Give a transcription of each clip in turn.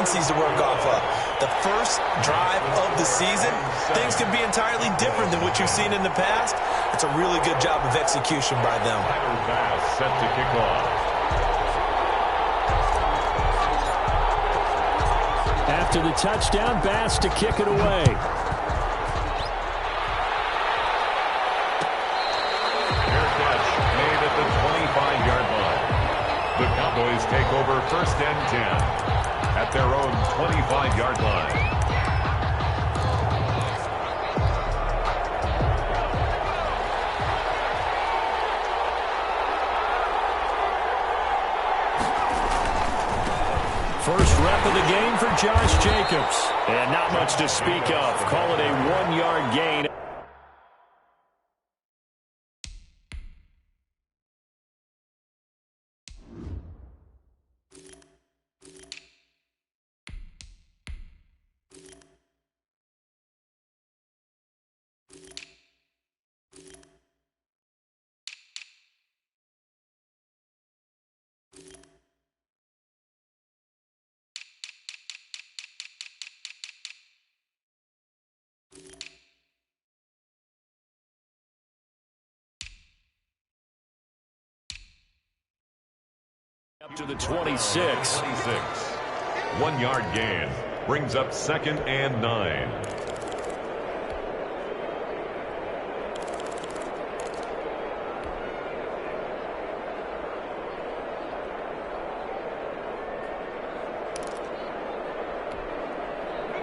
consistencies to work off of. The first drive of the season, things could be entirely different than what you've seen in the past. It's a really good job of execution by them. Pass set to kick off. After the touchdown, Bass to kick it away. Fair catch made at the 25-yard line. The Cowboys take over 1st and 10 at their own 25-yard line. First rep of the game for Josh Jacobs. And not much to speak of. Call it a 1-yard gain. Up to the 26. 1-yard gain. Brings up 2nd and 9.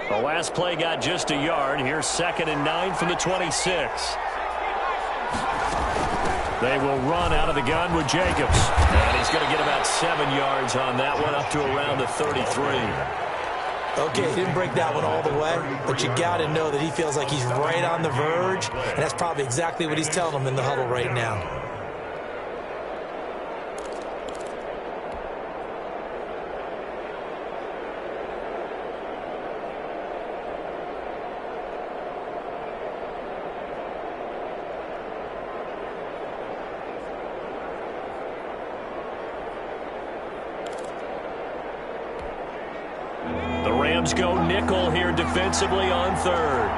The last play got just a yard. Here's 2nd and 9 from the 26. They will run out of the gun with Jacobs. And he's going to get about 7 yards on that one, up to around the 33. Okay, he didn't break that one all the way, but you got to know that he feels like he's right on the verge, and that's probably exactly what he's telling them in the huddle right now. Go nickel here defensively on 3rd.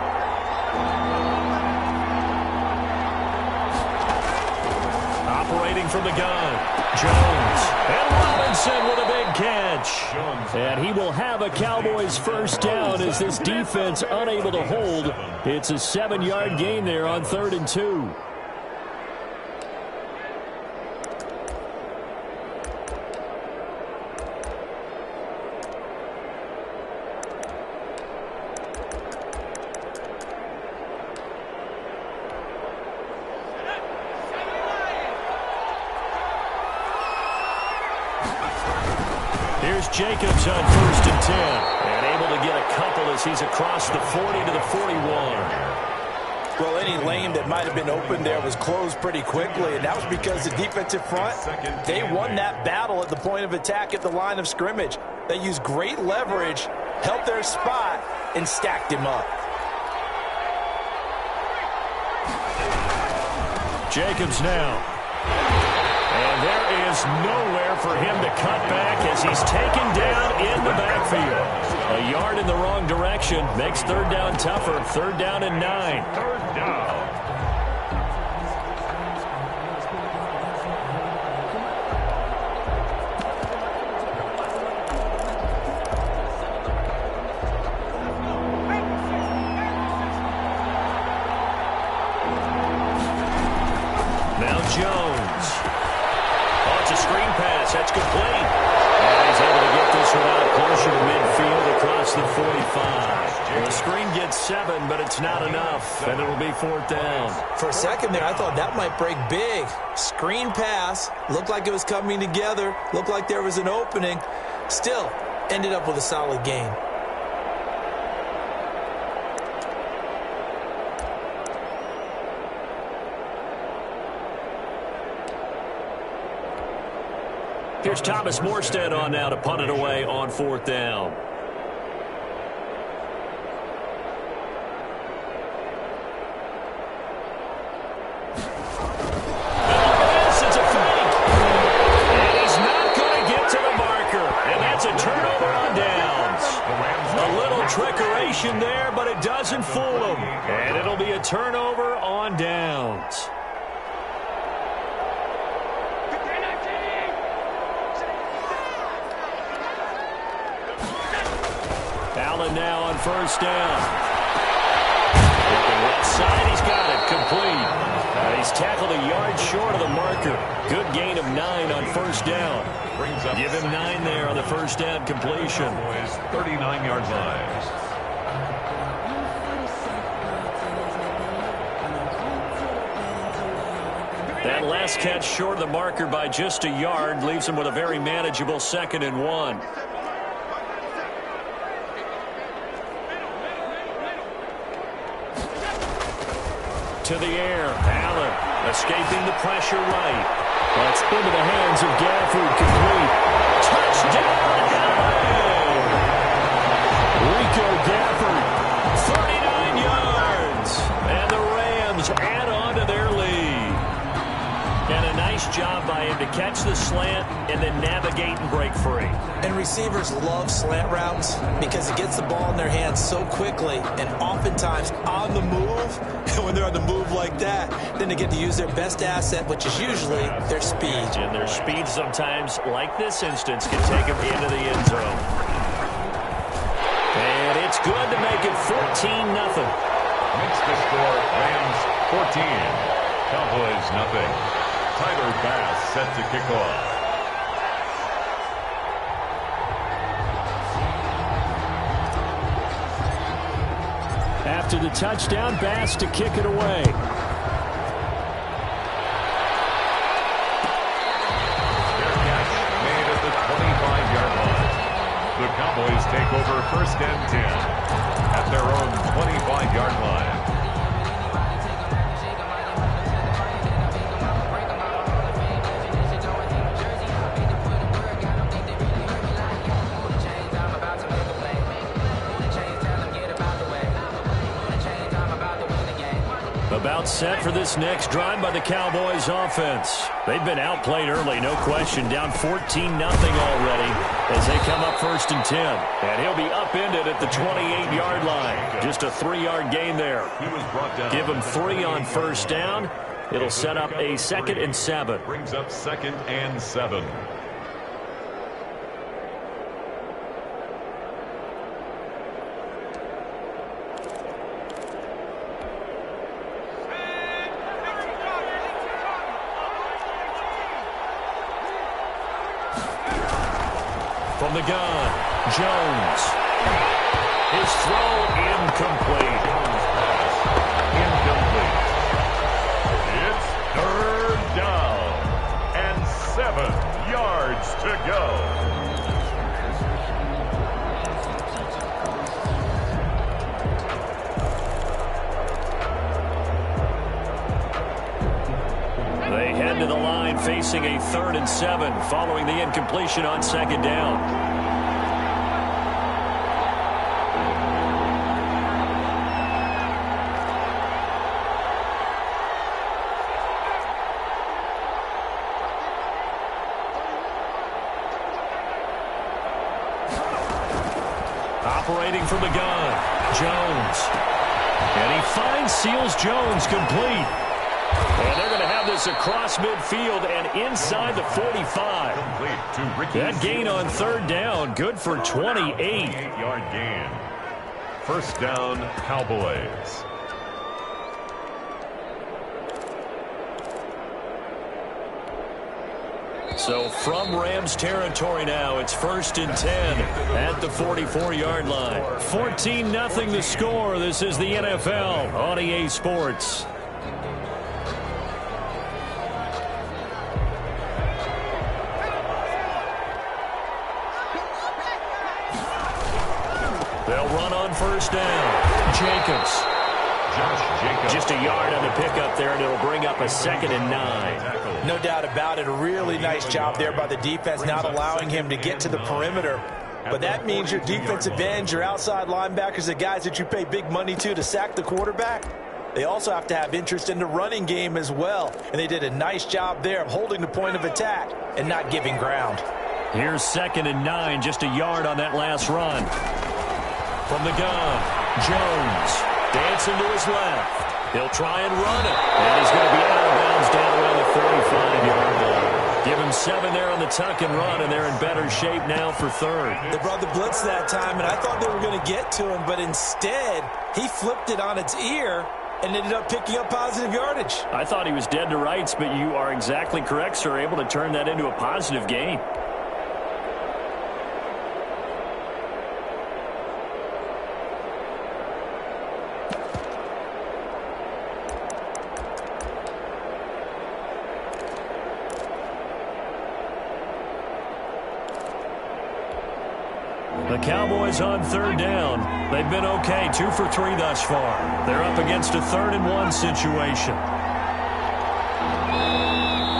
Operating from the gun, Jones. And Robinson with a big catch. And he will have a Cowboys first down as this defense unable to hold. It's a 7-yard gain there on 3rd and 2. Jacobs on 1st and 10. And able to get a couple as he's across the 40 to the 41. Well, any lane that might have been open there was closed pretty quickly, and that was because the defensive front, they won that battle at the point of attack at the line of scrimmage. They used great leverage, helped their spot, and stacked him up. Jacobs now. And there is nowhere for him to cut back as he's taken down in the backfield. A yard in the wrong direction makes 3rd down tougher. 3rd down and 9. 3rd down. Now Jones. Oh, it's a screen pass. That's complete. And he's able to get this one out closer to midfield across the 45. Well, the screen gets 7, but it's not enough, and it'll be 4th down. For a second there, I thought that might break big. Screen pass. Looked like it was coming together. Looked like there was an opening. Still, ended up with a solid gain. Here's Thomas Morstead on now to punt it away on 4th down. It's a fake. And he's not going to get to the marker. And that's a turnover on downs. separation there, but it doesn't fool him. And it'll be a turnover on downs. Allen now on first down. Looking left side, he's got it, complete. He's tackled a yard short of the marker. Good gain of 9 on first down. Give him 9 there on the first down completion. 39-yard line. That last catch short of the marker by just a yard leaves him with a very manageable 2nd and 1. To the air, Allen escaping the pressure right. That's into the hands of Gafford, complete. Touchdown, Allen! Rico Gafford, 39 yards. And the Rams add on to their lead. And a nice job by him to catch the slant and then navigate and break free. And receivers love slant routes because it gets the ball in their hands so quickly and oftentimes on the move. And when they're on the move like that, then they get to use their best asset, which is usually their speed. And their speed sometimes, like this instance, can take them into the end zone. And it's good to make it 14-0. Makes the score Rams 14. Cowboys nothing. Tyler Bass set to kick off. After the touchdown, Bass to kick it away. Their catch made at the 25-yard line. The Cowboys take over 1st and 10 at their own 25-yard line. About set for this next drive by the Cowboys offense. They've been outplayed early, no question. Down 14-0 already as they come up 1st and 10. And he'll be upended at the 28-yard line. Just a 3-yard gain there. He was brought down. Give him 3 on first down. It'll set up a 2nd and 7. Brings up 2nd and 7. From the gun, Jones. His throw incomplete. Jones pass incomplete. It's 3rd down and 7 yards to go. They head to the line facing a 3rd and 7 following the incompletion on 2nd down. Operating from the gun, Jones. And he finds Seals Jones complete. And they're going to have this across midfield and inside the 45. Complete to Ricky. That gain on 3rd down, good for 28. 8-yard gain. 1st down, Cowboys. So from Rams territory now, it's 1st and 10 at the 44-yard line. 14-0 the score. This is the NFL on EA Sports. They'll run on first down. Jacobs. Josh Jacobs. Just a yard on the pickup there, and it'll bring up a 2nd and 9. No doubt about it. A really nice job there by the defense, not allowing him to get to the perimeter. But that means your defensive ends, your outside linebackers, the guys that you pay big money to sack the quarterback, they also have to have interest in the running game as well. And they did a nice job there of holding the point of attack and not giving ground. Here's 2nd and 9, just a yard on that last run. From the gun, Jones dancing to his left. He'll try and run it. And he's going to be out of bounds down around the 45-yard line. Give him 7 there on the tuck and run, and they're in better shape now for third. They brought the blitz that time, and I thought they were going to get to him, but instead he flipped it on its ear and ended up picking up positive yardage. I thought he was dead to rights, but you are exactly correct, sir, able to turn that into a positive gain. The Cowboys on third down. They've been okay, 2 for 3 thus far. They're up against a 3rd-and-1 situation.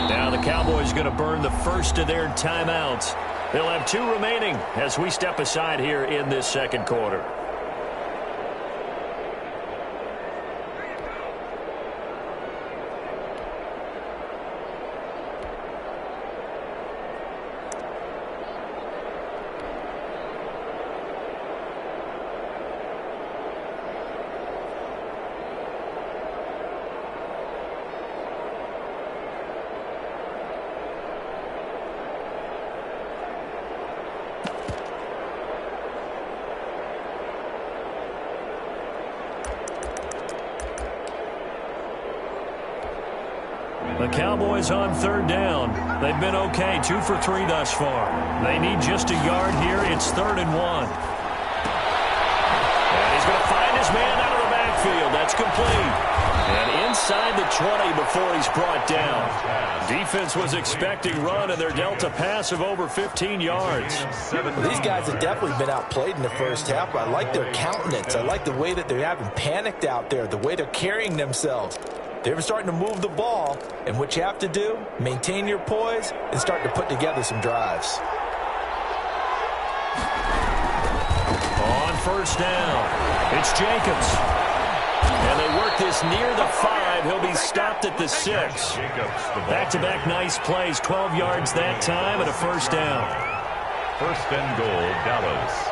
Now the Cowboys going to burn the first of their timeouts. They'll have 2 remaining as we step aside here in this second quarter. The Cowboys on third down. They've been okay, 2 for 3 thus far. They need just a yard here. It's 3rd and 1. And he's going to find his man out of the backfield. That's complete. And inside the 20 before he's brought down. Defense was expecting run, and they're dealt a pass of over 15 yards. Well, these guys have definitely been outplayed in the first half. I like their countenance. I like the way that they haven't panicked out there, the way they're carrying themselves. They're starting to move the ball, and what you have to do, maintain your poise and start to put together some drives. On first down, it's Jacobs. And they work this near the 5. He'll be stopped at the 6. Back-to-back nice plays, 12 yards that time and a first down. 1st and goal, Dallas.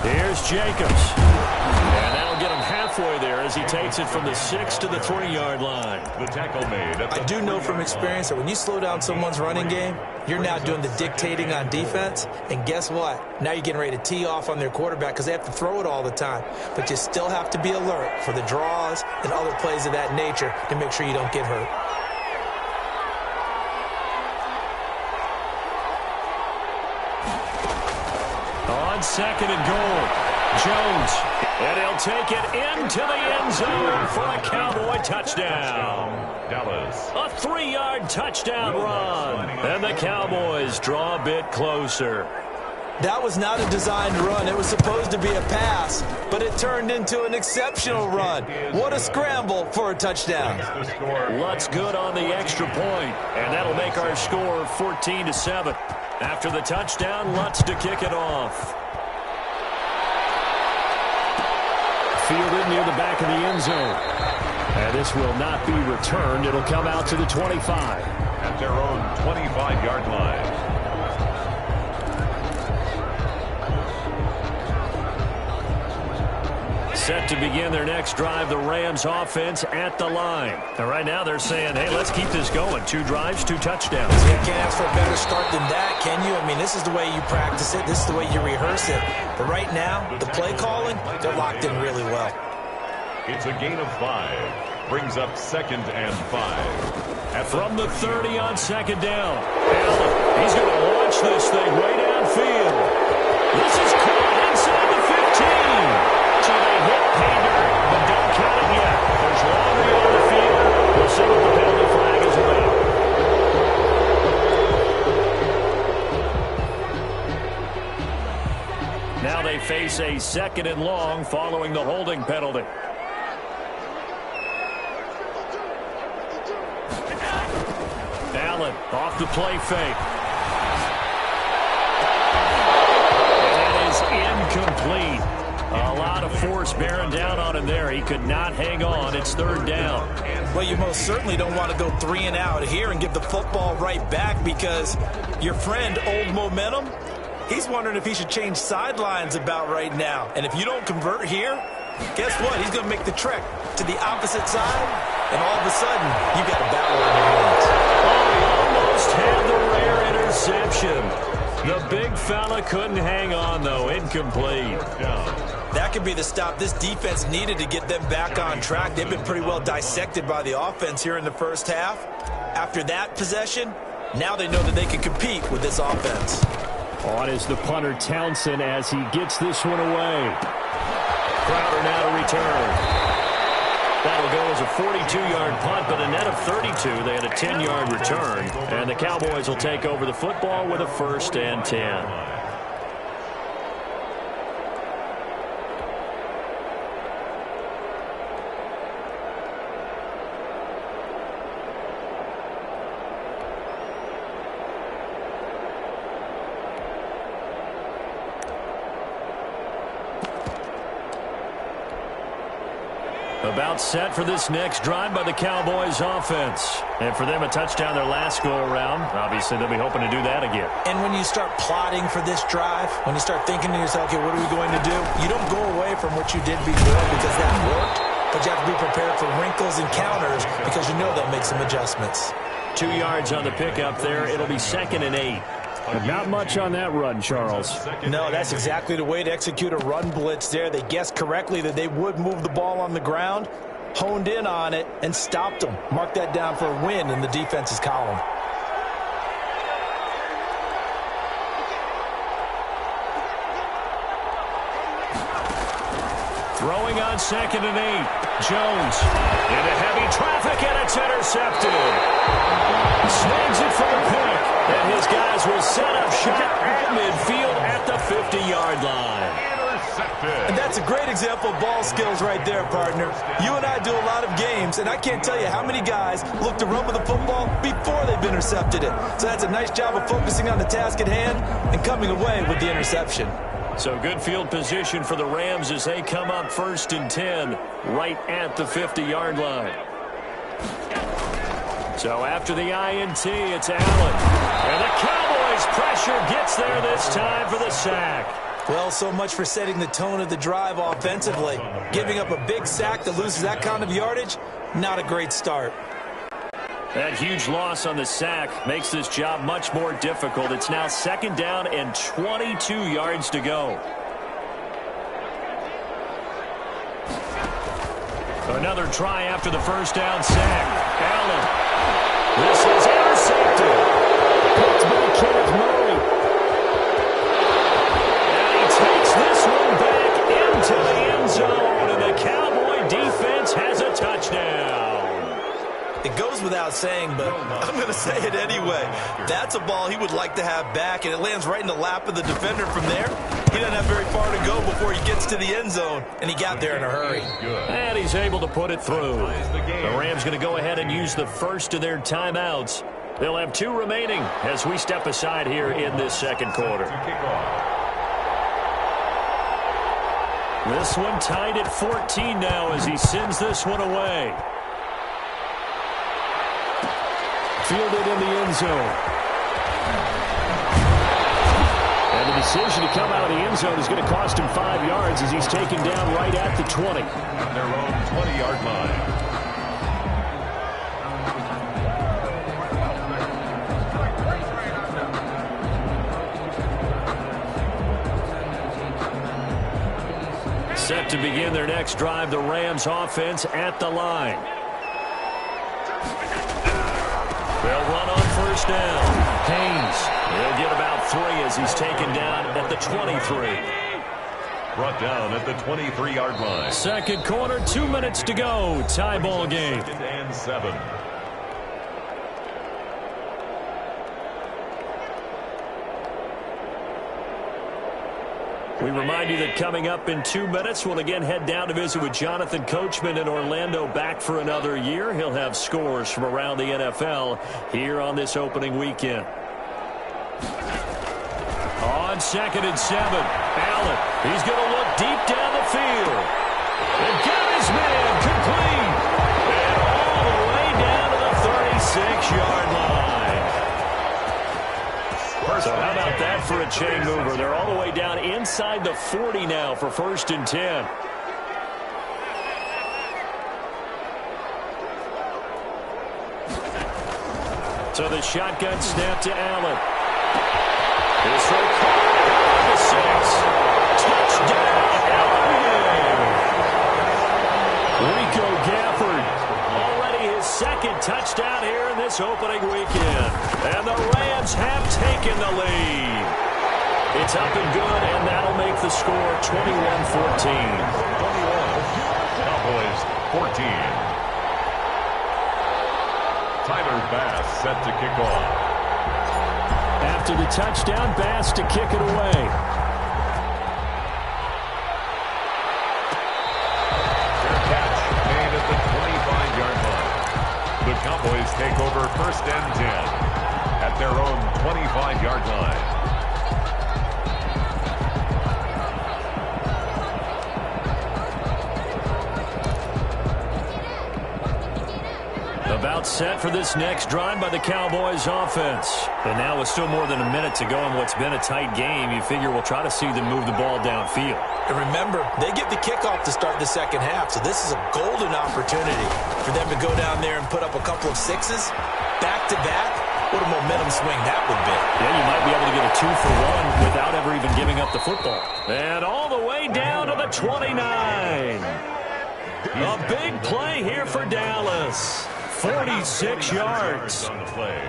Here's Jacobs. And that'll get him halfway there as he takes it from the 6 to the 3-yard line. The tackle made. I do know from experience that when you slow down someone's running game, you're now doing the dictating on defense. And guess what? Now you're getting ready to tee off on their quarterback because they have to throw it all the time. But you still have to be alert for the draws and other plays of that nature to make sure you don't get hurt. On 2nd and goal, Jones. And he'll take it into the end zone for a Cowboy touchdown. Dallas. A 3-yard touchdown run. And the Cowboys draw a bit closer. That was not a designed run. It was supposed to be a pass, but it turned into an exceptional run. What a scramble for a touchdown. Lutz good on the extra point, and that'll make our score 14-7. After the touchdown, Lutz to kick it off. Fielded near the back of the end zone. And this will not be returned. It'll come out to the 25. At their own 25-yard line. Set to begin their next drive, the Rams offense at the line. And right now they're saying, hey, let's keep this going. 2 drives, 2 touchdowns. You can't ask for a better start than that, can you? I mean, this is the way you practice it. This is the way you rehearse it. But right now, the play calling, they're locked in really well. It's a gain of 5. Brings up 2nd and 5. From the 30 on 2nd down. Allen, he's going to launch this thing way downfield. This is caught inside the 15. So they hit pay dirt, but don't count it yet. There's laundry on the field. We'll see what the penalty flag is about. Now they face a 2nd and long following the holding penalty. Allen off the play fake. And that is incomplete. A lot of force bearing down on him there. He could not hang on. It's 3rd down. Well, you most certainly don't want to go 3 and out here and give the football right back because your friend, Old Momentum, He's wondering if he should change sidelines about right now. And if you don't convert here, guess what? He's going to make the trek to the opposite side, and all of a sudden, you've got a battle on your hands. Oh, he almost had the rare interception. The big fella couldn't hang on, though. Incomplete. That could be the stop this defense needed to get them back on track. They've been pretty well dissected by the offense here in the first half. After that possession, now they know that they can compete with this offense. On is the punter Townsend as he gets this one away. Crowder now to return. That'll go as a 42-yard punt, but a net of 32. They had a 10-yard return, and the Cowboys will take over the football with a 1st and 10. About set for this next drive by the Cowboys offense. And for them, a touchdown their last go-around. Obviously, they'll be hoping to do that again. And when you start plotting for this drive, when you start thinking to yourself, okay, what are we going to do? You don't go away from what you did before because that worked, but you have to be prepared for wrinkles and counters because you know they'll make some adjustments. 2 yards on the pickup there. It'll be 2nd and 8. But not much on that run, Charles. No, that's exactly the way to execute a run blitz there. They guessed correctly that they would move the ball on the ground, honed in on it, and stopped them. Mark that down for a win in the defense's column. Throwing on 2nd and 8. Jones into heavy traffic, and it's intercepted. Snags it for the pick. And his guys will set up shop at midfield at the 50-yard line. And that's a great example of ball skills right there, partner. You and I do a lot of games, and I can't tell you how many guys look to run with the football before they've intercepted it. So that's a nice job of focusing on the task at hand and coming away with the interception. So good field position for the Rams as they come up 1st and 10 right at the 50-yard line. So after the INT, it's Allen. And the Cowboys' pressure gets there this time for the sack. Well, so much for setting the tone of the drive offensively. Giving up a big sack that loses that kind of yardage, not a great start. That huge loss on the sack makes this job much more difficult. It's now 2nd down and 22 yards to go. Another try after the 1st down sack. Allen. This is intercepted. Picked by Kenneth Murray. And he takes this one back into the end zone. And the Cowboy defense has a touchdown. It goes without saying, but I'm going to say it anyway. That's a ball he would like to have back, and it lands right in the lap of the defender from there. He doesn't have very far to go before he gets to the end zone, and he got there in a hurry. And he's able to put it through. The Rams going to go ahead and use the first of their timeouts. They'll have 2 remaining as we step aside here in this 2nd quarter. This one tied at 14 now as he sends this one away. Fielded in the end zone. And the decision to come out of the end zone is going to cost him 5 yards as he's taken down right at the 20. On their own 20-yard line. Set to begin their next drive, the Rams offense at the line. They'll run on 1st down. Haynes, he'll get about 3 as he's taken down at the 23. Brought down at the 23-yard line. 2nd quarter, 2 minutes to go. Tie ball game. 2nd and 7. We remind you that coming up in 2 minutes, we'll again head down to visit with Jonathan Coachman in Orlando, back for another year. He'll have scores from around the NFL here on this opening weekend. On 2nd and 7, Allen. He's going to look deep down the field. And got his man complete. And all the way down to the 36-yard line. So how about about that for a chain mover? They're all the way down inside the 40 now for 1st and 10. So the shotgun snap to Allen. His throw caught the 6. Touchdown, Allen! Rico Gafford, already his 2nd touchdown here in this opening weekend. And the Rams have taken the lead. It's up and good, and that'll make the score 21-14. 21. Cowboys 14. Tyler Bass set to kick off. After the touchdown, Bass to kick it away. Fair catch made at the 25-yard line. The Cowboys take over 1st and 10 at their own 25-yard line. About set for this next drive by the Cowboys offense. And now with still more than a minute to go in what's been a tight game, you figure we'll try to see them move the ball downfield. And remember, they get the kickoff to start the second half, so this is a golden opportunity for them to go down there and put up a couple of 6s back-to-back. What a momentum swing that would be. Yeah, you might be able to get a 2-for-1 without ever even giving up the football. And all the way down to the 29. A big play here for Dallas. 46 yards on the play.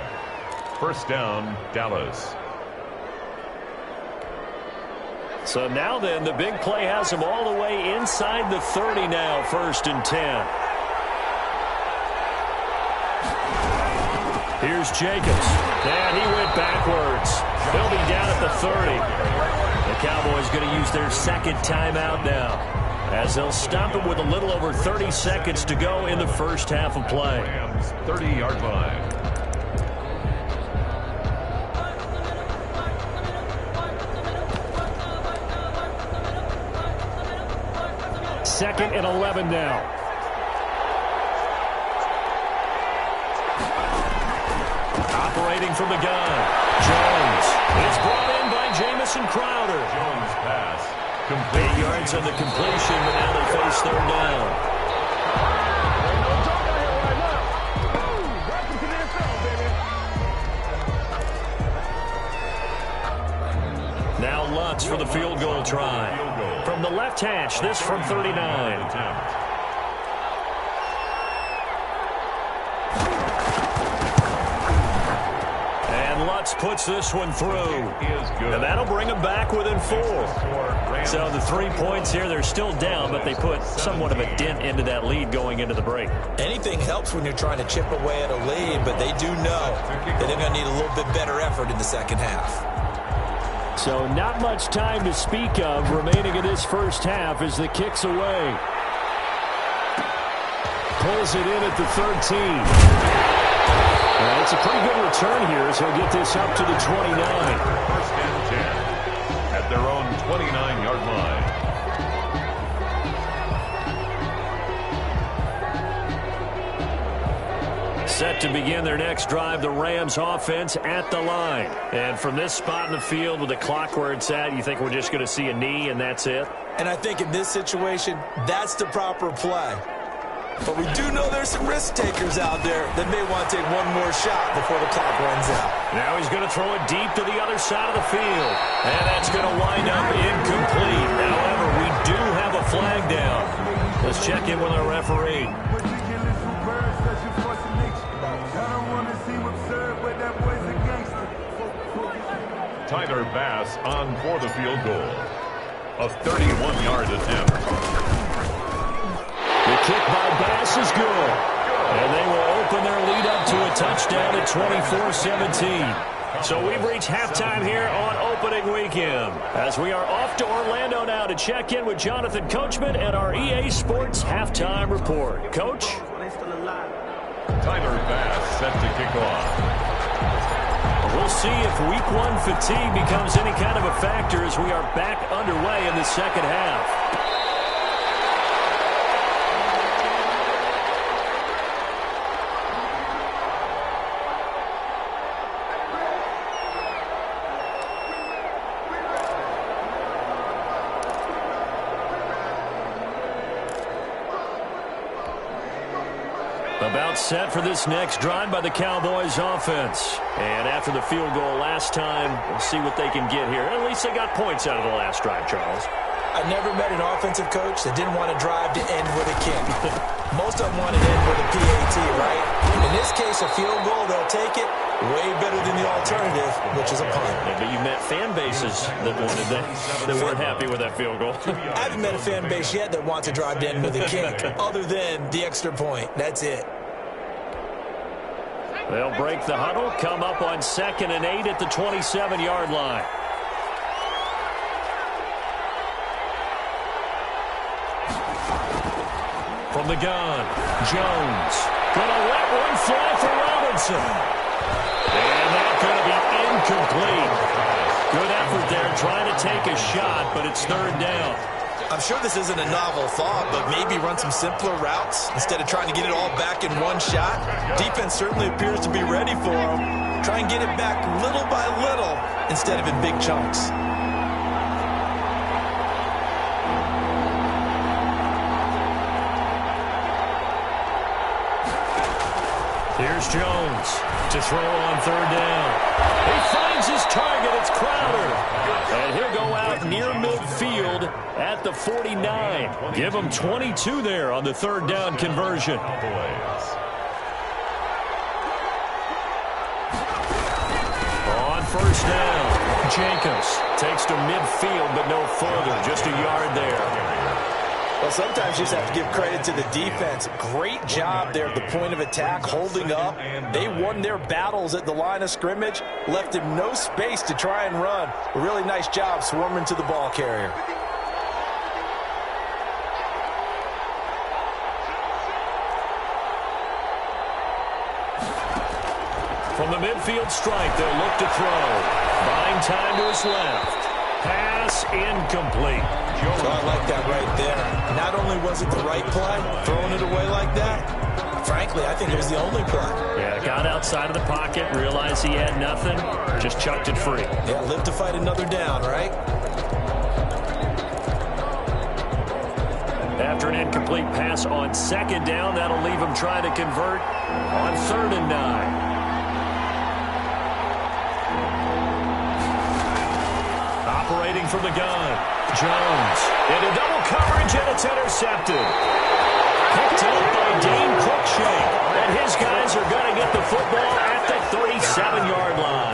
1st down, Dallas. So now then, the big play has him all the way inside the 30 now, 1st and 10. Here's Jacobs. And he went backwards. They'll be down at the 30. The Cowboys going to use their 2nd timeout now, as they'll stop it with a little over 30 seconds to go in the 1st half of play. Rams 30-yard line. Second and 11 now. Operating from the gun, Jones. It's brought in by Jamison Crowder. Jones pass. 8 yards on the completion, but now they face 3rd down. Now Lutz for the field goal try. From the left hash, this from 39. Lutz puts this one through. And that'll bring them back within 4. So the 3 points here, they're still down, but they put somewhat of a dent into that lead going into the break. Anything helps when you're trying to chip away at a lead, but they do know that they're going to need a little bit better effort in the second half. So not much time to speak of remaining in this 1st half as the kick's away. Pulls it in at the 13. Well, it's a pretty good return here, so he'll get this up to the 29. 1st and 10 at their own 29-yard line. Set to begin their next drive, the Rams offense at the line. And from this spot in the field with the clock where it's at, you think we're just going to see a knee and that's it? And I think in this situation, that's the proper play. But we do know there's some risk takers out there that may want to take one more shot before the clock runs out. Now he's going to throw it deep to the other side of the field. And that's going to wind up incomplete. However, we do have a flag down. Let's check in with our referee. Tyler Bass on for the field goal. A 31-yard attempt. The kick by Bass is good. And they will open their lead up to a touchdown at 24-17. So we've reached halftime here on opening weekend, as we are off to Orlando now to check in with Jonathan Coachman and our EA Sports halftime report. Coach? Tyler Bass set to kick off. We'll see if week 1 fatigue becomes any kind of a factor as we are back underway in the second half. About set for this next drive by the Cowboys offense. And after the field goal last time, we'll see what they can get here. At least they got points out of the last drive, Charles. I never met an offensive coach that didn't want to drive to end with a kick. Most of them want to end with a PAT, right? In this case, a field goal, they'll take it. Way better than the alternative, which is a punt. Yeah, but you met fan bases that wanted that weren't happy with that field goal. I haven't met a fan base yet that wants to drive to end with a kick, other than the extra point. That's it. They'll break the huddle, come up on 2nd and 8 at the 27-yard line. From the gun, Jones. Gonna let one fly for Robinson. And that's going to be incomplete. Good effort there trying to take a shot, but it's 3rd down. I'm sure this isn't a novel thought, but maybe run some simpler routes instead of trying to get it all back in one shot. Defense certainly appears to be ready for him. Try and get it back little by little instead of in big chunks. Here's Jones to throw on 3rd down. He finds his target. It's Crowder. And he'll go out near midfield at the 49. Give him 22 there on the 3rd down conversion. On 1st down, Jacobs takes to midfield, but no further. Just a yard there. Well, sometimes you just have to give credit to the defense. Great job there at the point of attack, holding up. They won their battles at the line of scrimmage, left him no space to try and run. A really nice job swarming to the ball carrier. From the midfield strike, they'll look to throw. Buying time to his left. Pass incomplete. So I like that right there. Not only was it the right play, throwing it away like that, frankly, I think it was the only play. Yeah, got outside of the pocket, realized he had nothing, just chucked it free. Yeah, live to fight another down, right? After an incomplete pass on 2nd down, that'll leave him trying to convert on 3rd and 9. Operating from the gun, Jones into double coverage, and it's intercepted. Picked up by Dane Cruikshank, and his guys are going to get the football at the 37-yard line.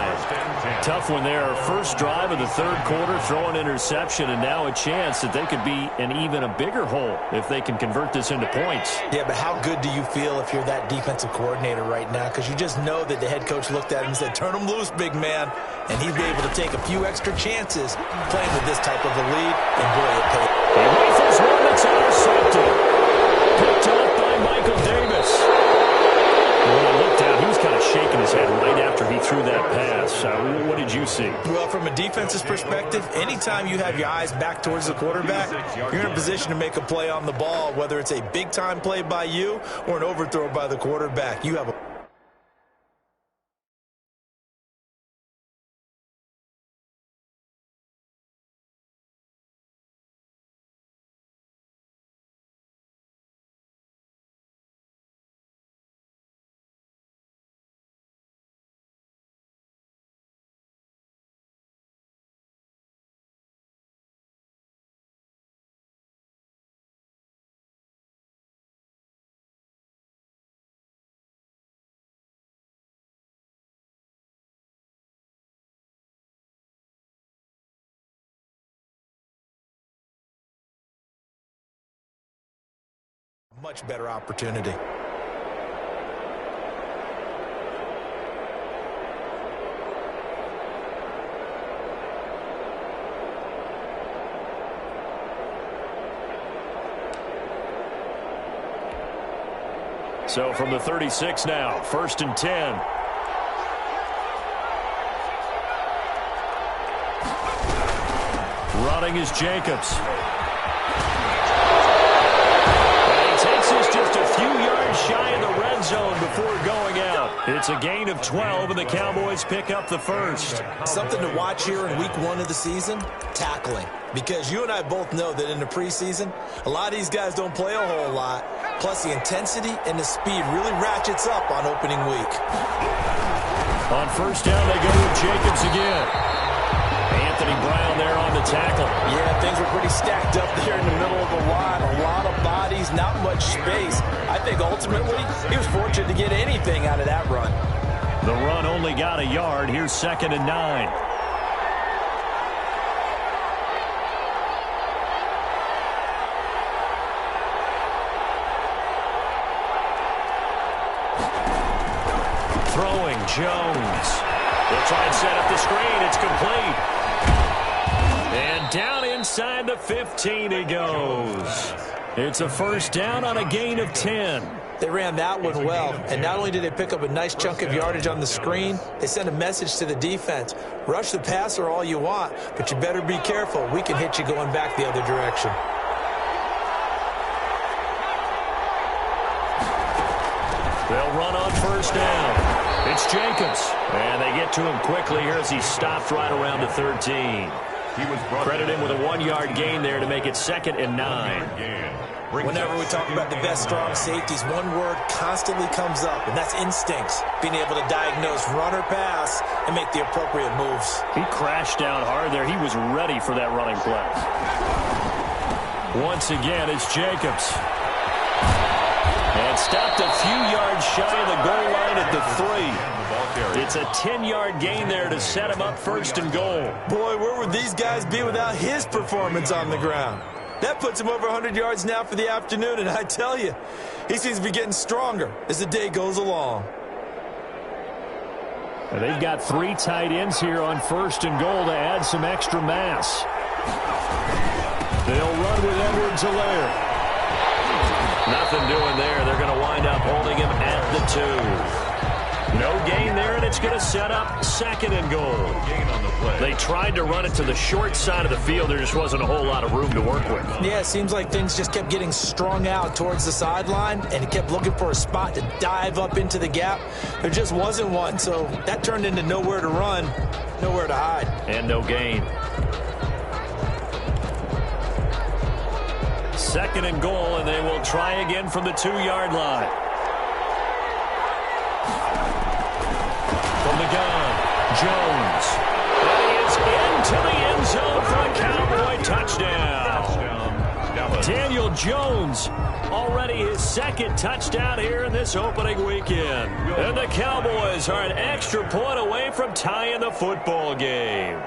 Tough one there. First drive of the 3rd quarter, throw an interception, and now a chance that they could be in even a bigger hole if they can convert this into points. Yeah, but how good do you feel if you're that defensive coordinator right now? Because you just know that the head coach looked at him and said, turn him loose, big man. And he'd be able to take a few extra chances playing with this type of a lead, and boy, it paid. He rifles one that's intercepted. Picked up by Michael Davis. When I looked down, he was kind of shaking his head right after he threw that pass. What did you see? Well, from a defense's perspective, anytime you have your eyes back towards the quarterback, you're in a position to make a play on the ball, whether it's a big-time play by you or an overthrow by the quarterback. You have a much better opportunity. So from the 36 now, 1st and 10. Running is Jacobs. And he takes us just a few yards yards shy of the red zone before going out. It's a gain of 12, and the Cowboys pick up the first. Something to watch here in week 1 of the season, tackling. Because you and I both know that in the preseason, a lot of these guys don't play a whole lot. Plus, the intensity and the speed really ratchets up on opening week. On first down, they go with Jacobs again. Anthony Brown there on the tackle. Yeah, things were pretty stacked up there in the middle of the line. A lot of bodies, not much space. I think ultimately he was fortunate to get anything out of that run. The run only got a yard. Here's 2nd and 9. Throwing, Jones. They'll try and set up the screen. It's complete. And down inside the 15 he goes. It's a first down on a gain of 10. They ran that one well, and not only did they pick up a nice chunk of yardage on the screen, they sent a message to the defense. Rush the passer all you want, but you better be careful. We can hit you going back the other direction. They'll run on first down. It's Jacobs. And they get to him quickly here as he stopped right around the 13. Credit him with a 1-yard gain there to make it 2nd and 9. Whenever we talk about the best strong safeties, one word constantly comes up, and that's instincts. Being able to diagnose run or pass and make the appropriate moves. He crashed down hard there. He was ready for that running play. Once again, it's Jacobs. And stopped a few yards shy of the goal line at the 3. It's a 10-yard gain there to set him up 1st and goal. Boy, where would these guys be without his performance on the ground? That puts him over 100 yards now for the afternoon, and I tell you, he seems to be getting stronger as the day goes along. And they've got 3 tight ends here on 1st and goal to add some extra mass. They'll run with Edwards-Helaire. Nothing doing there. They're going to wind up holding him at the 2. No gain there, and it's going to set up 2nd and goal. They tried to run it to the short side of the field. There just wasn't a whole lot of room to work with. Yeah, it seems like things just kept getting strung out towards the sideline, and he kept looking for a spot to dive up into the gap. There just wasn't one, so that turned into nowhere to run, nowhere to hide. And no gain. 2nd and goal, and they will try again from the 2-yard line. From the gun, Jones. And he is into the end zone for a Cowboy touchdown. Daniel Jones, already his 2nd touchdown here in this opening weekend. And the Cowboys are an extra point away from tying the football game.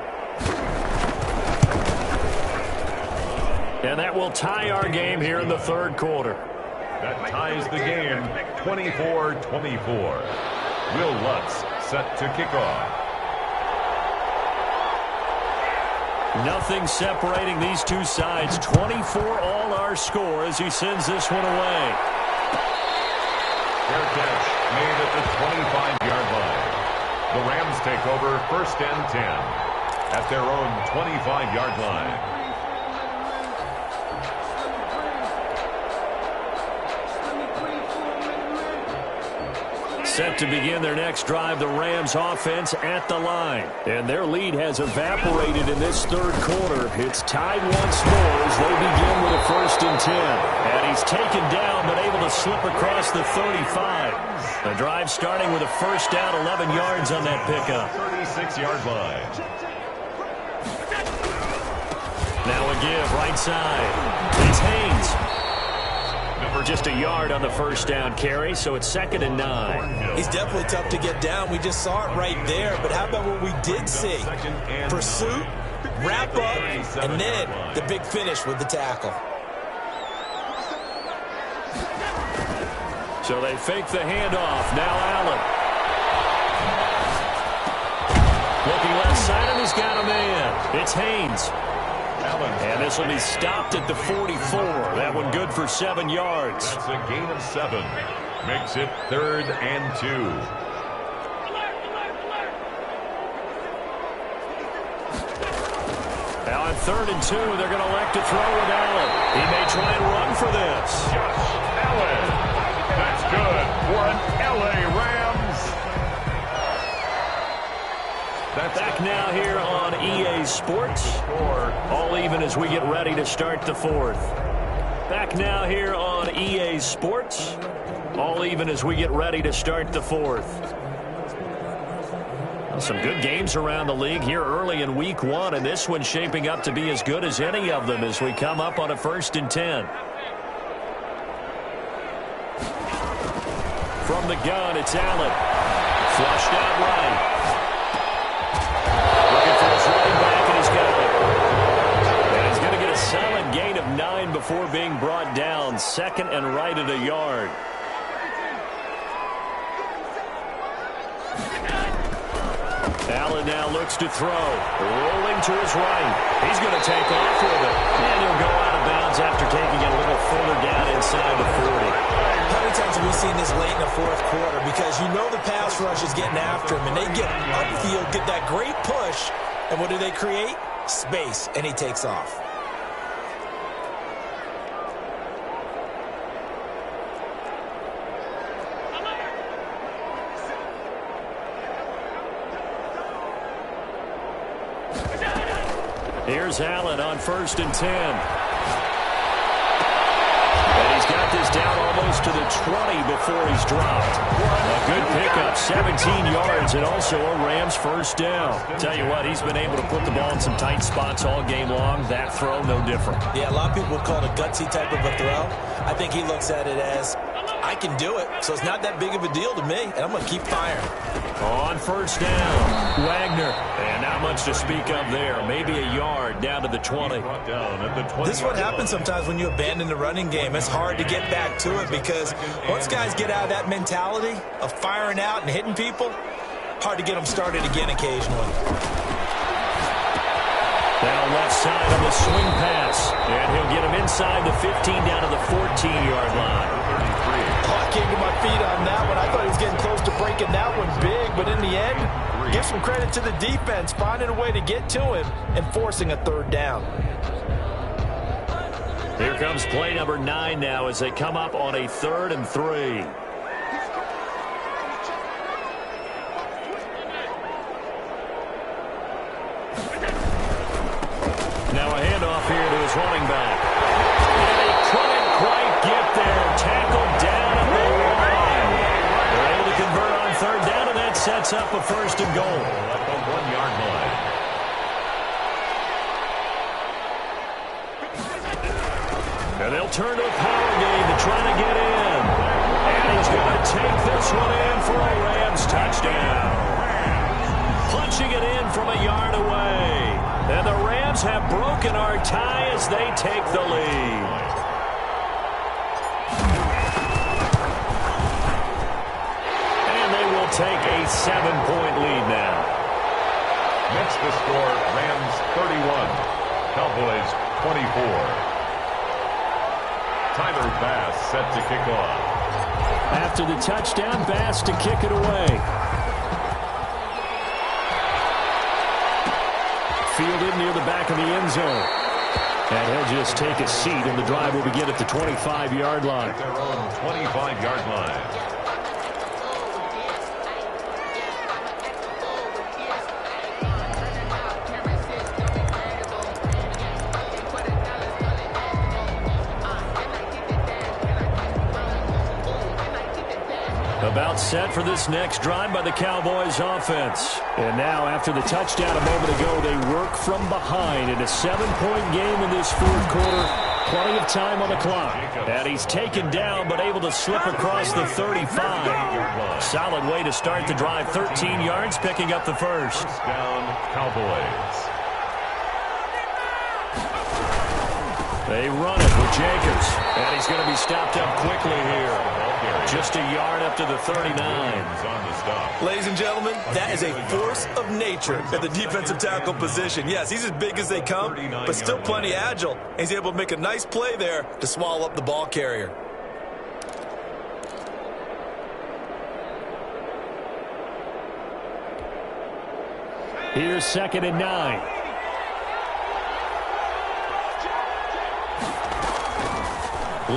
And that will tie our game here in the 3rd quarter. That ties the game 24-24. Will Lutz set to kick off. Nothing separating these two sides. 24 all our score as he sends this one away. Fair catch made at the 25-yard line. The Rams take over 1st and 10 at their own 25-yard line. Set to begin their next drive, the Rams offense at the line. And their lead has evaporated in this 3rd quarter. It's tied once more as they begin with a 1st and 10. And he's taken down but able to slip across the 35. The drive starting with a 1st down, 11 yards on that pickup. 36-yard line. Now a give, right side. It's Haynes. Just a yard on the 1st down carry, so it's 2nd and 9. He's definitely tough to get down. We just saw it right there, but how about what we did see? Pursuit, wrap up, and then the big finish with the tackle. So they fake the handoff. Now Allen. Looking left side, and he's got a man. It's Haynes. And this will be stopped at the 44. That one good for 7 yards. That's a gain of 7. Makes it 3rd and 2. Now on 3rd and 2, they're going to elect to throw with Allen. He may try and run for this. Josh Allen. That's good. for an L.A. Rams. That's back now here on EA Sports. All even as we get ready to start the fourth. Back now here on EA Sports. All even as we get ready to start the fourth. Some good games around the league here early in week one, and this one's shaping up to be as good as any of them as we come up on a 1st and 10. From the gun, it's Allen. Flushed out right. Looking for his running back, and he's got it. And he's going to get a solid gain of 9 before being brought down. 2nd and right at a yard. Allen now looks to throw. Rolling to his right. He's going to take off with it. And he'll go out of bounds after taking it a little further down inside the 40. How many times have we seen this late in the fourth quarter? Because you know the pass rush is getting after him, and they get upfield, get that great push, and what do they create? Space, and he takes off. Here's Allen on 1st and 10. And he's got this down almost to the 20 before he's dropped. A good pickup, 17 yards, and also a Rams first down. Tell you what, he's been able to put the ball in some tight spots all game long. That throw, no different. Yeah, a lot of people would call it a gutsy type of a throw. I think he looks at it as, I can do it, so it's not that big of a deal to me, and I'm going to keep firing. On 1st down, Wagner. And not much to speak of there. Maybe a yard down to the 20. This is what happens sometimes when you abandon the running game. It's hard to get back to it because once guys get out of that mentality of firing out and hitting people, hard to get them started again occasionally. Now left side on the swing pass. And he'll get him inside the 15 down to the 14-yard line. Oh, I can't get my feet on that one. I thought he was getting close to breaking that one big, but in the end, give some credit to the defense, finding a way to get to him and forcing a 3rd down. Here comes play number 9 now as they come up on a 3rd and 3. Now a handoff here to his running back. And he couldn't quite get there. Tackled down at the line. They're able to convert on 3rd down, and that sets up a 1st and goal. at the 1-yard line. And they'll turn to a power game to try to get in. And he's going to take this one in for a Rams touchdown. Punching it in from a yard away. And the Rams have broken our tie as they take the lead. And they will take a 7-point lead now. Next the score, Rams 31, Cowboys 24. Tyler Bass set to kick off. After the touchdown, Bass to kick it away. Fielded near the back of the end zone. And he'll just take a seat, and the drive will begin at the 25-yard line. At their own 25-yard line. About set for this next drive by the Cowboys offense. And now after the touchdown a moment ago, they work from behind in a 7-point game in this 4th quarter. Plenty of time on the clock. And he's taken down but able to slip across the 35. Solid way to start the drive. 13 yards, picking up the first. First down, Cowboys. They run it with Jacobs. And he's going to be stopped up quickly here. Just a yard up to the 39. Ladies and gentlemen, that is a force of nature at the defensive tackle position. Yes, he's as big as they come, but still plenty agile. He's able to make a nice play there to swallow up the ball carrier. Here's 2nd and 9.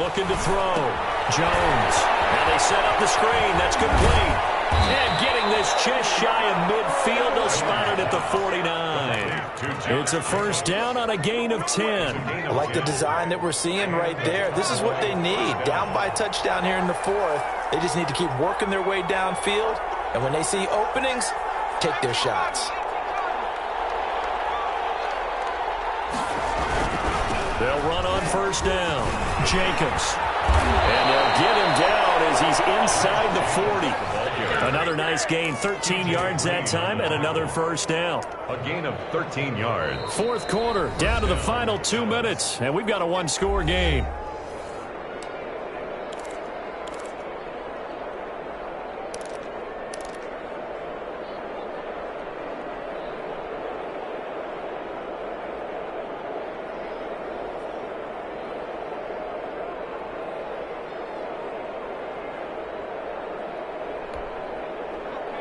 Looking to throw. Jones. And they set up the screen. That's complete. And getting this just shy of midfield, they'll spot it at the 49. It's a first down on a gain of 10. I like the design that we're seeing right there. This is what they need. Down by a touchdown here in the fourth. They just need to keep working their way downfield. And when they see openings, take their shots. They'll run on first down. Jacobs. And they'll get him down as he's inside the 40. Another nice gain, 13 yards that time, and another first down. A gain of 13 yards. Fourth quarter, down to the final 2 minutes, and we've got a one-score game.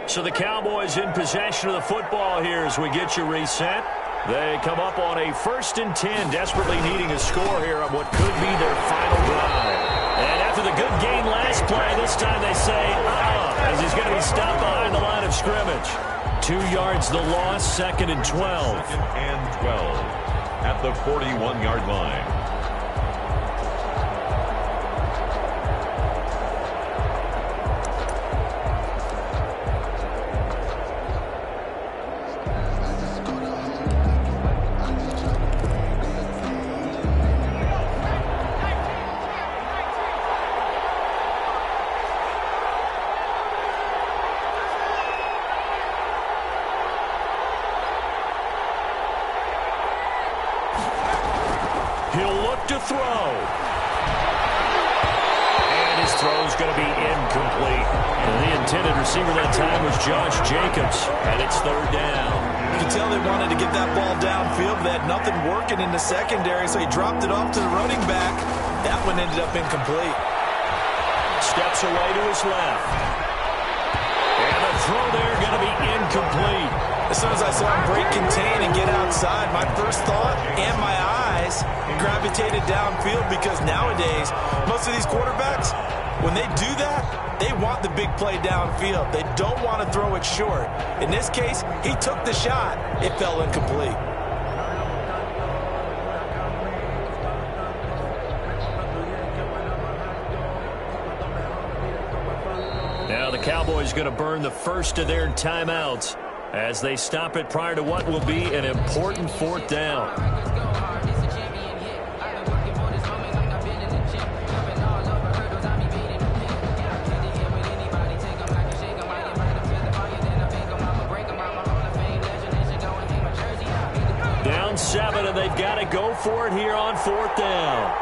So the Cowboys in possession of the football here as we get you reset. They come up on a 1st and 10, desperately needing a score here on what could be their final drive. And after the good gain last play, this time they say, as he's going to be stopped behind the line of scrimmage. 2 yards the loss, 2nd and 12. 2nd and 12 at the 41-yard line. He'll look to throw. And his throw's going to be incomplete. And the intended receiver that time was Josh Jacobs. And it's 3rd down. You can tell they wanted to get that ball downfield. They had nothing working in the secondary, so he dropped it off to the running back. That one ended up incomplete. Steps away to his left. And the throw there going to be incomplete. As soon as I saw him break contain and get outside, my first thought and my eyes gravitated downfield, because nowadays, most of these quarterbacks, when they do that, they want the big play downfield. They don't want to throw it short. In this case, he took the shot. It fell incomplete. Now the Cowboys going to burn the first of their timeouts as they stop it prior to what will be an important 4th down. Down 7, and they've got to go for it here on 4th down.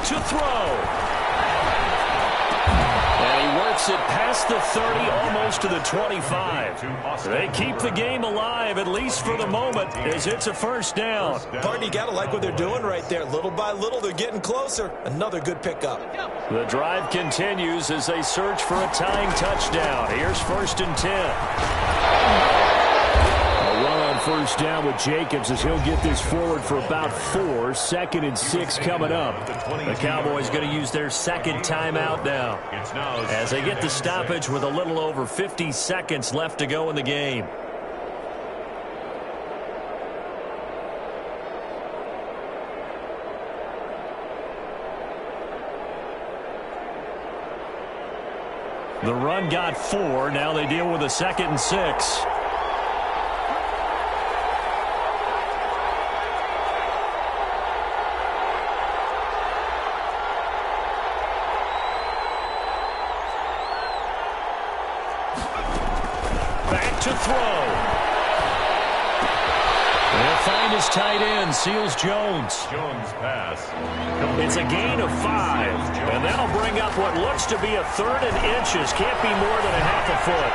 To throw. And he works it past the 30, almost to the 25. They keep the game alive, at least for the moment, as it's a first down. Pardon, you got to like what they're doing right there. Little by little, they're getting closer. Another good pickup. The drive continues as they search for a tying touchdown. Here's 1st and 10. First down with Jacobs as he'll get this forward for about 4. 2nd and 6 coming up. The Cowboys going to use their 2nd timeout now as they get the stoppage with a little over 50 seconds left to go in the game. The run got 4. Now they deal with a 2nd and 6. To throw. They'll find his tight end, Seals Jones. Jones pass. It's a gain of 5, and that'll bring up what looks to be a 3rd and inches. Can't be more than a half a foot.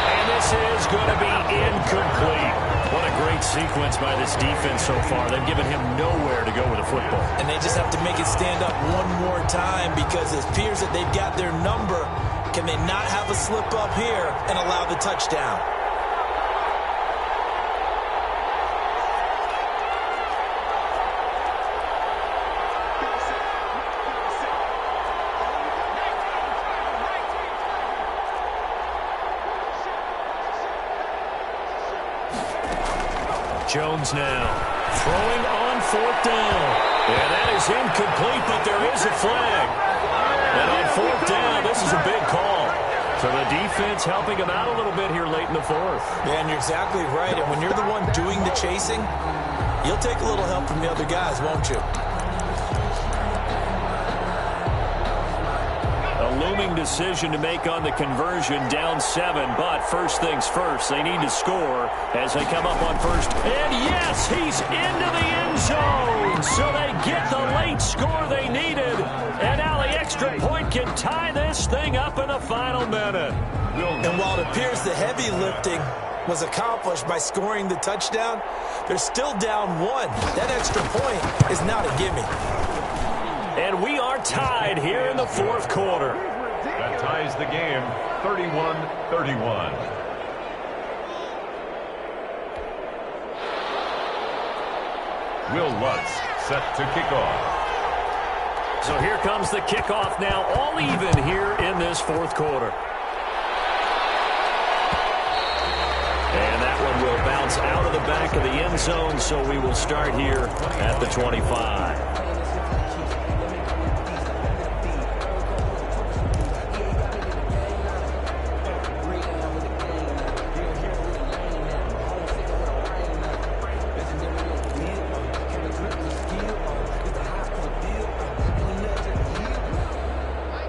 And this is going to be incomplete. What a great sequence by this defense so far. They've given him nowhere to go with the football. And they just have to make it stand up one more time, because it appears that they've got their number. Can they not have a slip up here and allow the touchdown? Jones now throwing on 4th down. And that is incomplete, but there is a flag. And on 4th down, this is a big call. So the defense helping him out a little bit here late in the 4th. Yeah, and you're exactly right. And when you're the one doing the chasing, you'll take a little help from the other guys, won't you? A looming decision to make on the conversion, down 7. But first things first, they need to score as they come up on first. And yes, he's into the end zone. So they get the late score they needed. And now the extra point can tie this thing up in the final minute. And while it appears the heavy lifting was accomplished by scoring the touchdown, they're still down 1. That extra point is not a gimme. And we are tied here in the 4th quarter. That ties the game, 31-31. Will Lutz set to kick off. So here comes the kickoff now, all even here in this 4th quarter. And that one will bounce out of the back of the end zone, so we will start here at the 25.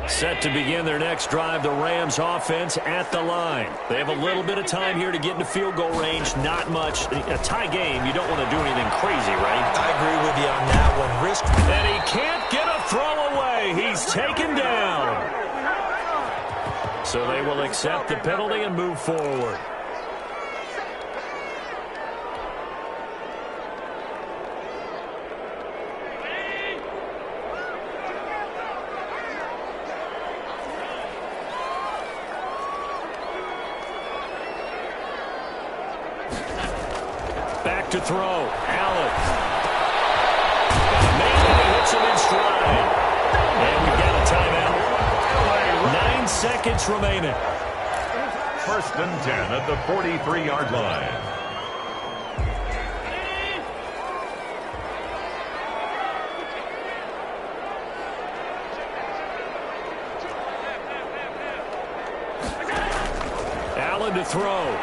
Set to begin their next drive, the Rams offense at the line. They have a little bit of time here to get into field goal range, not much. A tie game, you don't want to do anything crazy, right? I agree with you on that one. Risk. And he can't get a throw away. He's taken down. So they will accept the penalty and move forward. To throw, Allen. Maybe he hits him in stride. And we've got a timeout. 9 seconds remaining. 1st and 10 at the 43-yard line. Allen to throw.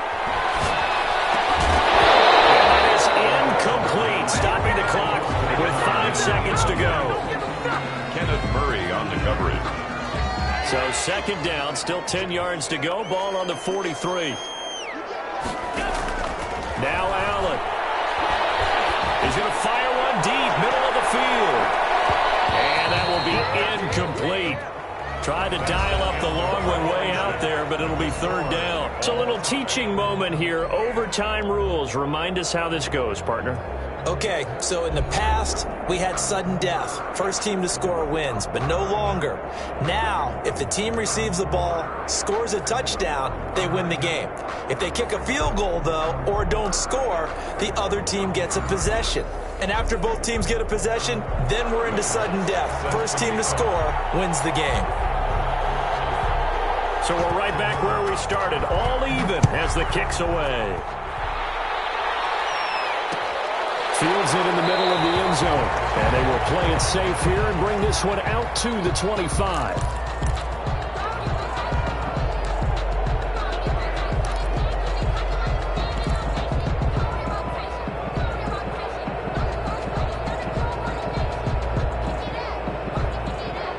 Incomplete, stopping the clock with 5 seconds to go. Kenneth Murray on the coverage. So 2nd down, still 10 yards to go. Ball on the 43. Now Allen. He's going to fire one deep, middle of the field. And that will be incomplete. Tried to dial up the long one way out there, but it'll be 3rd down. It's a little teaching moment here. Overtime rules. Remind us how this goes, partner. Okay, so in the past, we had sudden death. First team to score wins, but no longer. Now, if the team receives the ball, scores a touchdown, they win the game. If they kick a field goal, though, or don't score, the other team gets a possession. And after both teams get a possession, then we're into sudden death. First team to score wins the game. So we're right back where we started, all even as the kick's away. Fields it in the middle of the end zone. And they will play it safe here and bring this one out to the 25.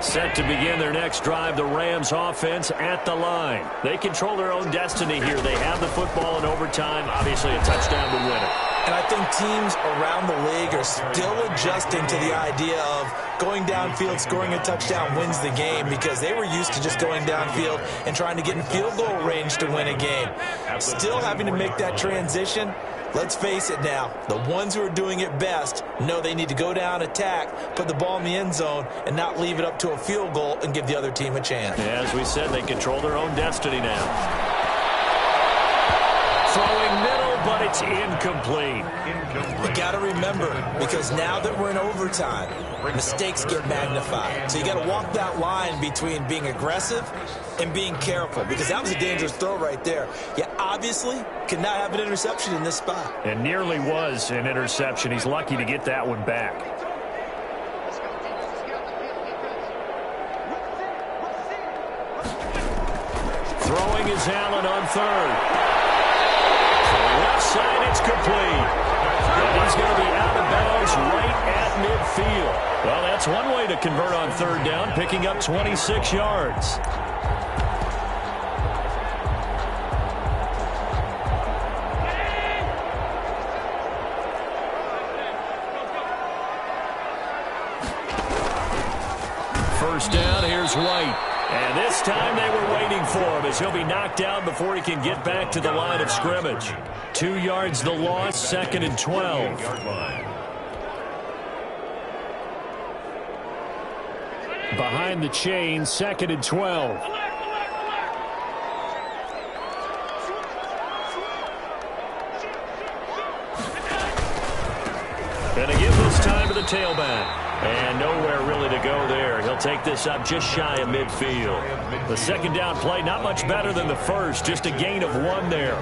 Set to begin their next drive, the Rams offense at the line. They control their own destiny here. They have the football in overtime. Obviously, a touchdown would win it. And I think teams around the league are still adjusting to the idea of going downfield, scoring a touchdown wins the game, because they were used to just going downfield and trying to get in field goal range to win a game. Still having to make that transition. Let's face it now, the ones who are doing it best know they need to go down, attack, put the ball in the end zone, and not leave it up to a field goal and give the other team a chance. Yeah, as we said, they control their own destiny now. Throwing middle, but it's incomplete. You got to remember, because now that we're in overtime, mistakes get magnified. So you got to walk that line between being aggressive and being careful, because that was a dangerous throw right there. You obviously could not have an interception in this spot. And nearly was an interception. He's lucky to get that one back. Throwing is Allen on third. Left side, it's complete. And he's going to be out of bounds right at midfield. Well, that's one way to convert on third down, picking up 26 yards. First down, here's White. And this time they were waiting for him as he'll be knocked down before he can get back to the line of scrimmage. 2 yards the loss, 2nd and 12. Behind the chain, 2nd and 12. And a give this time to the tailback. And nowhere really to go there. He'll take this up just shy of midfield. The second down play, not much better than the first. Just a gain of 1 there.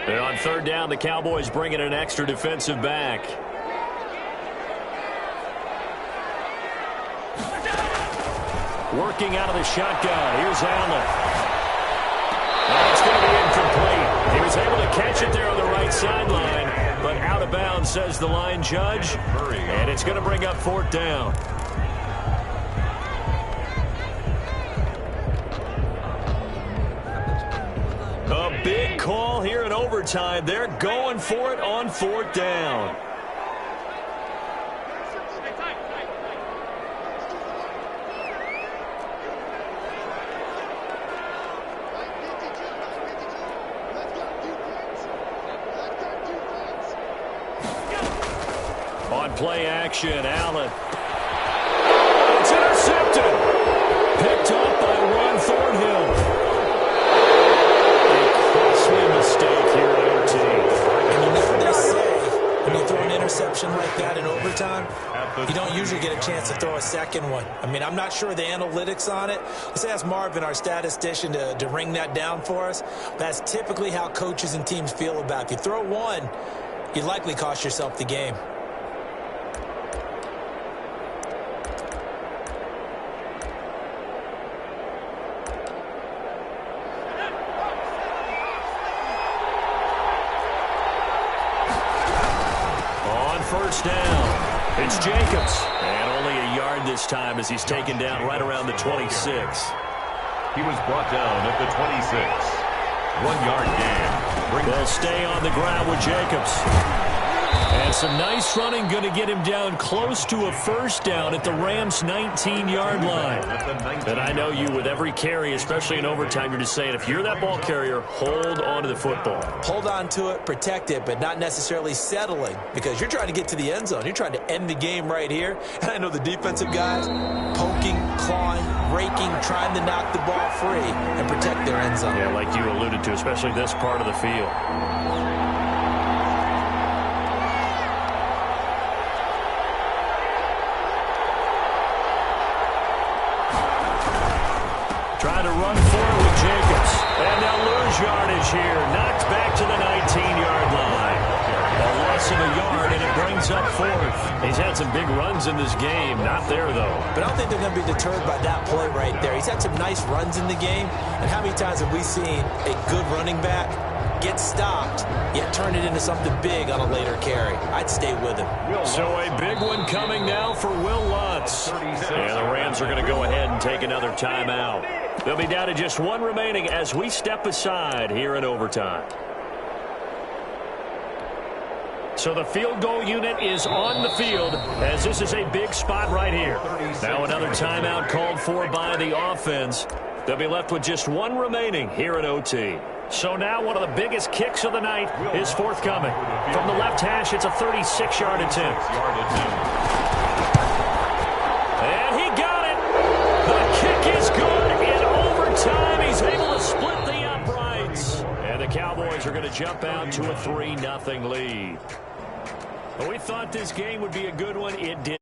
And on third down, the Cowboys bring in an extra defensive back. Working out of the shotgun. Here's Allen. And it's going to be incomplete. He was able to catch it there on the right sideline, but out of bounds, says the line judge. And it's going to bring up 4th down. A big call here in overtime. They're going for it on 4th down. On play action, Allen. It's intercepted. Picked up by Ron Thornhill. A costly mistake here at OT. And you know what they say, when you throw an interception like that in overtime, you don't usually get a chance to throw a second one. I mean, I'm not sure the analytics on it. Let's ask Marvin, our statistician, to ring that down for us. That's typically how coaches and teams feel about it. If you throw one, you likely cost yourself the game. First down. It's Jacobs. And only a yard this time as he's taken down right around the 26. He was brought down at the 26. 1 yard gain. They'll stay on the ground with Jacobs. And some nice running going to get him down close to a first down at the Rams' 19-yard line. And I know you, with every carry, especially in overtime, you're just saying, if you're that ball carrier, hold on to the football. Hold on to it, protect it, but not necessarily settling, because you're trying to get to the end zone. You're trying to end the game right here. And I know the defensive guys poking, clawing, raking, trying to knock the ball free and protect their end zone. Yeah, like you alluded to, especially this part of the field. Trying to run forward with Jacobs. And they'll lose yardage here. Knocked back to the 19-yard line. A loss of a yard, and it brings up 4th. He's had some big runs in this game. Not there, though. But I don't think they're going to be deterred by that play right there. He's had some nice runs in the game. And how many times have we seen a good running back get stopped, yet turn it into something big on a later carry? I'd stay with him. So a big one coming now for Will Lutz. And the Rams are going to go ahead and take another timeout. They'll be down to just 1 remaining as we step aside here in overtime. So the field goal unit is on the field as this is a big spot right here. Now another timeout called for by the offense. They'll be left with just one remaining here at OT. So now one of the biggest kicks of the night is forthcoming. From the left hash, it's a 36-yard attempt. And he got it. The kick is good. In overtime, he's able to split the uprights. And the Cowboys are going to jump out to a 3-0 lead. But we thought this game would be a good one. It did.